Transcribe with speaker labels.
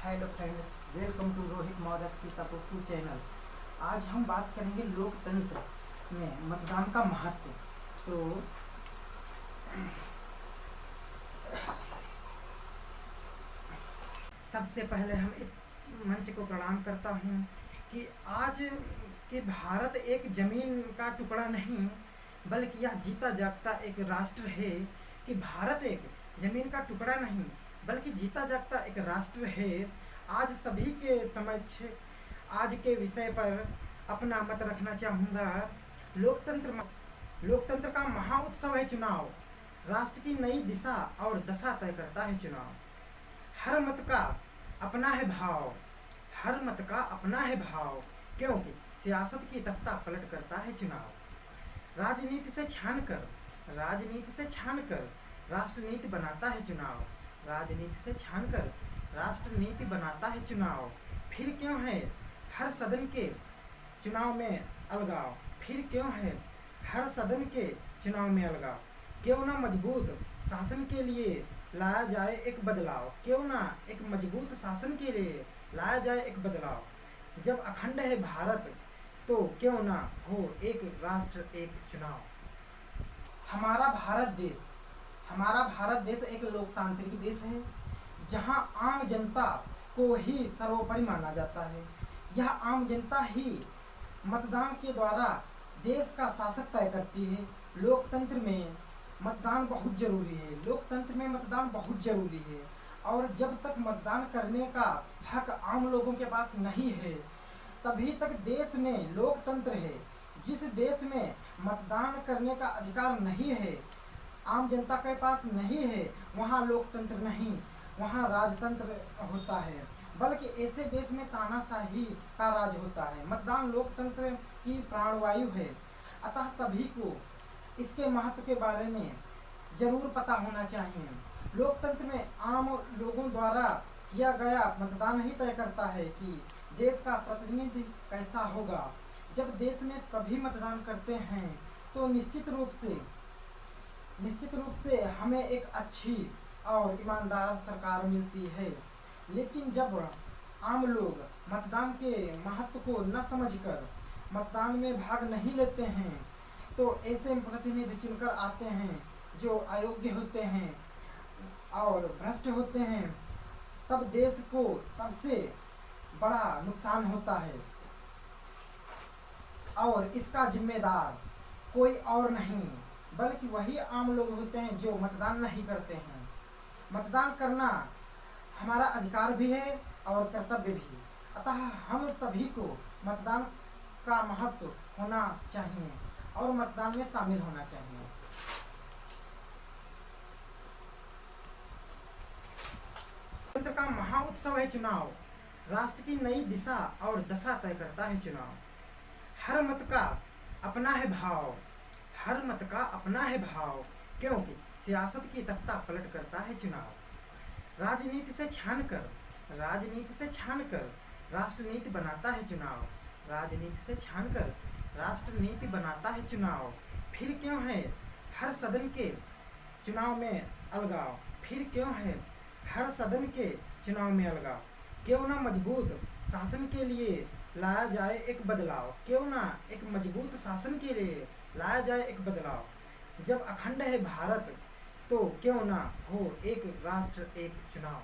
Speaker 1: Hello friends, welcome to Rohit Maurya Sitapur two channel. आज हम बात करेंगे लोकतंत्र में मतदान का महत्व। तो सबसे पहले हम इस मंच को प्रणाम करता हूँ कि आज के भारत एक ज़मीन का टुकड़ा नहीं बल्कि यह जीता जागता एक राष्ट्र है। कि भारत एक ज़मीन का टुकड़ा नहीं बल्कि जीता जागता एक राष्ट्र है। आज सभी के समक्ष आज के विषय पर अपना मत रखना चाहूँगा। लोकतंत्र का महाउत्सव है चुनाव। राष्ट्र की नई दिशा और दशा तय करता है चुनाव। हर मत का अपना है भाव, हर मत का अपना है भाव, क्योंकि सियासत की तख्ता पलट करता है चुनाव। राजनीति से छानकर राष्ट्रनीति बनाता है चुनाव। राजनीति से छानकर राष्ट्रनीति बनाता है चुनाव। फिर क्यों है हर सदन के चुनाव में अलगाव, फिर क्यों है हर सदन के चुनाव में अलगाव। क्यों ना मजबूत शासन के लिए लाया जाए एक बदलाव, क्यों ना एक मजबूत शासन के लिए लाया जाए एक बदलाव। जब अखंड है भारत तो क्यों ना हो एक राष्ट्र एक चुनाव। हमारा भारत देश एक लोकतांत्रिक देश है जहां आम जनता को ही सर्वोपरि माना जाता है। यह आम जनता ही मतदान के द्वारा देश का शासक तय करती है। लोकतंत्र में मतदान बहुत जरूरी है, लोकतंत्र में मतदान बहुत जरूरी है। और जब तक मतदान करने का हक आम लोगों के पास नहीं है तभी तक देश में लोकतंत्र है। जिस देश में मतदान करने का अधिकार नहीं है, आम जनता के पास नहीं है, वहाँ लोकतंत्र नहीं, वहाँ राजतंत्र होता है। बल्कि ऐसे देश में तानाशाही का राज होता है। मतदान लोकतंत्र की प्राणवायु है, अतः सभी को इसके महत्व के बारे में जरूर पता होना चाहिए। लोकतंत्र में आम लोगों द्वारा किया गया मतदान ही तय करता है कि देश का प्रतिनिधि कैसा होगा। जब देश में सभी मतदान करते हैं तो निश्चित रूप से हमें एक अच्छी और ईमानदार सरकार मिलती है। लेकिन जब आम लोग मतदान के महत्व को न समझकर मतदान में भाग नहीं लेते हैं तो ऐसे प्रतिनिधि चुनकर आते हैं जो अयोग्य होते हैं और भ्रष्ट होते हैं, तब देश को सबसे बड़ा नुकसान होता है। और इसका जिम्मेदार कोई और नहीं बल्कि वही आम लोग होते हैं जो मतदान नहीं करते हैं। मतदान करना हमारा अधिकार भी है और कर्तव्य भी, अतः हम सभी को मतदान का महत्व होना चाहिए और मतदान में शामिल होना चाहिए। लोकतंत्र का महाउत्सव है चुनाव। राष्ट्र की नई दिशा और दशा तय करता है चुनाव। हर मत का अपना है भाव, हर मत का अपना है भाव, क्योंकि सियासत की तख्ता पलट करता है चुनाव। राजनीति से छानकर राष्ट्रनीति बनाता है चुनाव। राजनीति से छानकर राष्ट्रनीति बनाता है चुनाव। फिर क्यों है हर सदन के चुनाव में अलगाव, फिर क्यों है हर सदन के चुनाव में अलगाव। क्यों ना मजबूत शासन के लिए लाया जाए एक बदलाव, क्यों ना एक मजबूत शासन के लिए लाया जाए एक बदलाव। जब अखंड है भारत तो क्यों ना हो एक राष्ट्र एक चुनाव।